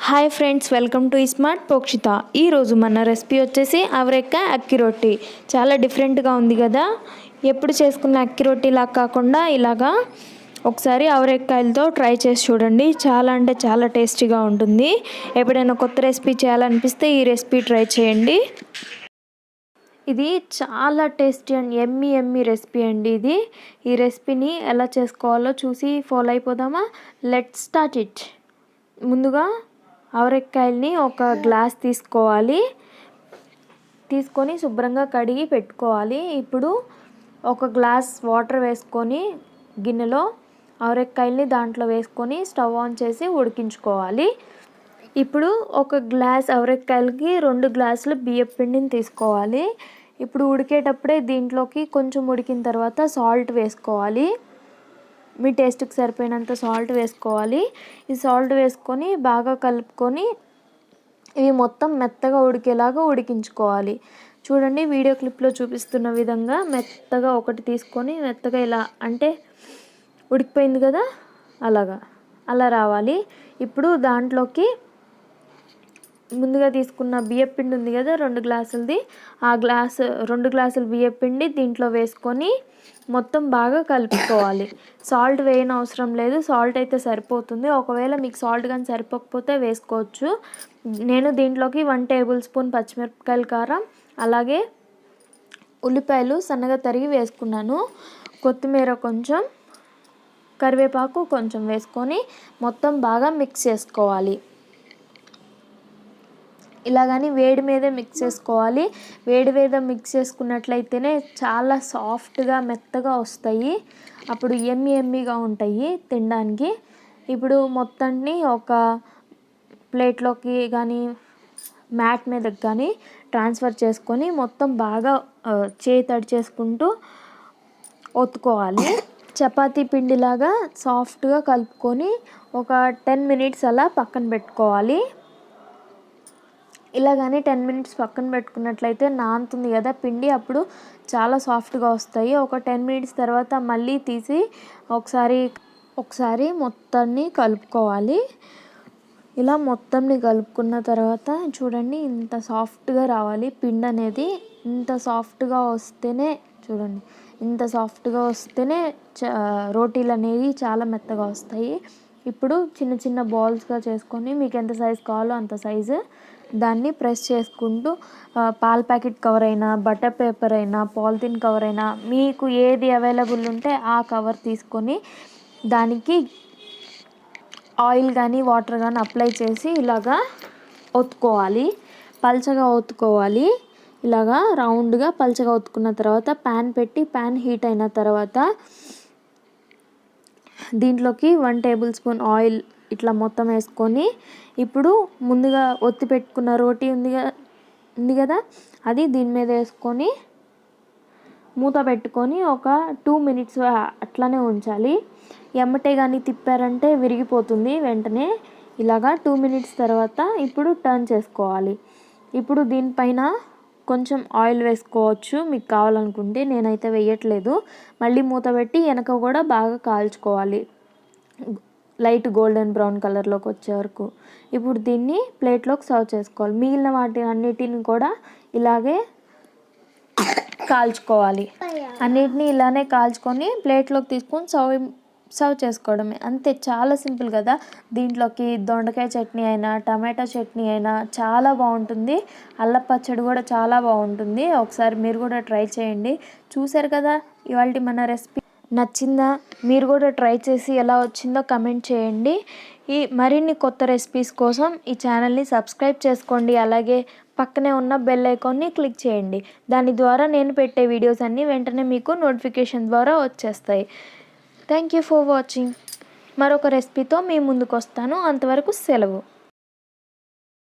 Hi friends, welcome to smart పోక్షిత. ఈరోజు మన రెసిపీ వచ్చేసి అవరెక్కాయ అక్కి రొట్టి. చాలా డిఫరెంట్గా ఉంది కదా. ఎప్పుడు చేసుకున్న అక్కి రొట్టిలా కాకుండా ఇలాగా ఒకసారి అవరెక్కాయలతో ట్రై చేసి చూడండి. చాలా అంటే చాలా టేస్టీగా ఉంటుంది. ఎప్పుడైనా కొత్త రెసిపీ చేయాలనిపిస్తే ఈ రెసిపీ ట్రై చేయండి. ఇది చాలా టేస్టీ అండ్ ఎమ్మి రెసిపీ అండి. ఈ రెసిపీని ఎలా చేసుకోవాలో చూసి ఫాలో అయిపోదామా? Let's start it. ముందుగా అవరెక్కాయల్ని ఒక గ్లాస్ తీసుకొని శుభ్రంగా కడిగి పెట్టుకోవాలి. ఇప్పుడు ఒక గ్లాస్ వాటర్ వేసుకొని గిన్నెలో అవరెక్కాయల్ని దాంట్లో వేసుకొని స్టవ్ ఆన్ చేసి ఉడికించుకోవాలి. ఇప్పుడు ఒక గ్లాస్ అవరెక్కాయలకి 2 గ్లాసులు బియ్యం పిండిని తీసుకోవాలి. ఇప్పుడు ఉడికేటప్పుడే దీంట్లోకి కొంచెం ఉడికిన తర్వాత సాల్ట్ వేసుకోవాలి. మీ టేస్ట్కి సరిపోయినంత సాల్ట్ వేసుకోవాలి. ఈ సాల్ట్ వేసుకొని బాగా కలుపుకొని ఇవి మొత్తం మెత్తగా ఉడికేలాగా ఉడికించుకోవాలి. చూడండి, వీడియో క్లిప్లో చూపిస్తున్న విధంగా మెత్తగా ఒకటి తీసుకొని మెత్తగా ఇలా అంటే ఉడికిపోయింది కదా, అలా రావాలి. ఇప్పుడు దాంట్లోకి ముందుగా తీసుకున్న బియ్యం పిండి ఉంది కదా 2 గ్లాసులది, 2 గ్లాసుల బియ్యం పిండి దీంట్లో వేసుకొని మొత్తం బాగా కలుపుకోవాలి. సాల్ట్ వేయని అవసరం లేదు, సాల్ట్ అయితే సరిపోతుంది. ఒకవేళ మీకు సాల్ట్ కానీ సరిపోకపోతే వేసుకోవచ్చు. నేను దీంట్లోకి 1 టేబుల్ స్పూన్ పచ్చిమిరపకాయల కారం, అలాగే ఉల్లిపాయలు సన్నగా తరిగి వేసుకున్నాను. కొత్తిమీర కొంచెం, కరివేపాకు కొంచెం వేసుకొని మొత్తం బాగా మిక్స్ చేసుకోవాలి. ఇలాగని వేడి మీదే మిక్స్ చేసుకోవాలి. వేడి మీద మిక్స్ చేసుకున్నట్లయితేనే చాలా సాఫ్ట్గా మెత్తగా వస్తాయి. అప్పుడు ఎమ్మిగా ఉంటాయి తినడానికి. ఇప్పుడు మొత్తాన్ని ఒక ప్లేట్లోకి కానీ మ్యాట్ మీదకి కానీ ట్రాన్స్ఫర్ చేసుకొని మొత్తం బాగా చేయి తడి చేసుకుంటూ ఒత్తుకోవాలి. చపాతీ పిండిలాగా సాఫ్ట్గా కలుపుకొని ఒక 10 మినిట్స్ అలా పక్కన పెట్టుకోవాలి. ఇలా కానీ 10 మినిట్స్ పక్కన పెట్టుకున్నట్లయితే నానుతుంది కదా పిండి, అప్పుడు చాలా సాఫ్ట్గా వస్తాయి. ఒక 10 మినిట్స్ తర్వాత మళ్ళీ తీసి ఒకసారి మొత్తాన్ని కలుపుకోవాలి. ఇలా మొత్తాన్ని కలుపుకున్న తర్వాత చూడండి, ఇంత సాఫ్ట్గా రావాలి పిండి అనేది. ఇంత సాఫ్ట్గా వస్తేనే రోటీలు అనేవి చాలా మెత్తగా వస్తాయి. ఇప్పుడు చిన్న చిన్న బాల్స్గా చేసుకొని మీకు ఎంత సైజు కావాలో అంత సైజు దాన్ని ప్రెస్ చేసుకుంటూ పాల ప్యాకెట్ కవర్ అయినా, బటర్ పేపర్ అయినా, పాలిథిన్ కవర్ అయినా మీకు ఏది అవైలబుల్ ఉంటే ఆ కవర్ తీసుకొని దానికి ఆయిల్ కానీ వాటర్ కానీ అప్లై చేసి ఇలాగా ఒత్తుకోవాలి. పల్చగా ఒత్తుకోవాలి. ఇలాగా రౌండ్గా పల్చగా ఒత్తుకున్న తర్వాత ప్యాన్ పెట్టి ప్యాన్ హీట్ అయిన తర్వాత దీంట్లోకి 1 టేబుల్ స్పూన్ ఆయిల్ ఇట్లా మొత్తం వేసుకొని ఇప్పుడు ముందుగా ఒత్తి పెట్టుకున్న రోటీ ఉంది కదా, అది దీని మీద వేసుకొని మూత పెట్టుకొని ఒక 2 మినిట్స్ అట్లానే ఉంచాలి. ఎమ్మటే కానీ తిప్పారంటే విరిగిపోతుంది వెంటనే. ఇలాగా 2 మినిట్స్ తర్వాత ఇప్పుడు టర్న్ చేసుకోవాలి. ఇప్పుడు దీనిపైన కొంచెం ఆయిల్ వేసుకోవచ్చు మీకు కావాలనుకుంటే, నేనైతే వేయట్లేదు. మళ్ళీ మూత పెట్టి వెనక కూడా బాగా కాల్చుకోవాలి, లైట్ గోల్డెన్ బ్రౌన్ కలర్లోకి వచ్చే వరకు. ఇప్పుడు దీన్ని ప్లేట్లోకి సర్వ్ చేసుకోవాలి. మిగిలిన వాటి అన్నిటిని కూడా ఇలాగే కాల్చుకోవాలి. అన్నిటినీ ఇలానే కాల్చుకొని ప్లేట్లోకి తీసుకొని సర్వ్ చేసుకోవడమే. అంతే, చాలా సింపుల్ కదా. దీంట్లోకి దొండకాయ చట్నీ అయినా, టమాటా చట్నీ అయినా చాలా బాగుంటుంది. అల్లం పచ్చడి కూడా చాలా బాగుంటుంది. ఒకసారి మీరు కూడా ట్రై చేయండి. చూసారు కదా ఇవాళ మన రెసిపీ. నచ్చిందా? మీరు కూడా ట్రై చేసి ఎలా వచ్చిందో కమెంట్ చేయండి. ఈ మరిన్ని కొత్త రెసిపీస్ కోసం ఈ ఛానల్ని సబ్స్క్రైబ్ చేసుకోండి. అలాగే పక్కనే ఉన్న బెల్ ఐకాన్ని క్లిక్ చేయండి. దాని ద్వారా నేను పెట్టే వీడియోస్ అన్నీ వెంటనే మీకు నోటిఫికేషన్ ద్వారా వచ్చేస్తాయి. Thank you for watching. మరొక రెసిపీతో మీ ముందుకు వస్తాను. అంతవరకు సెలవు.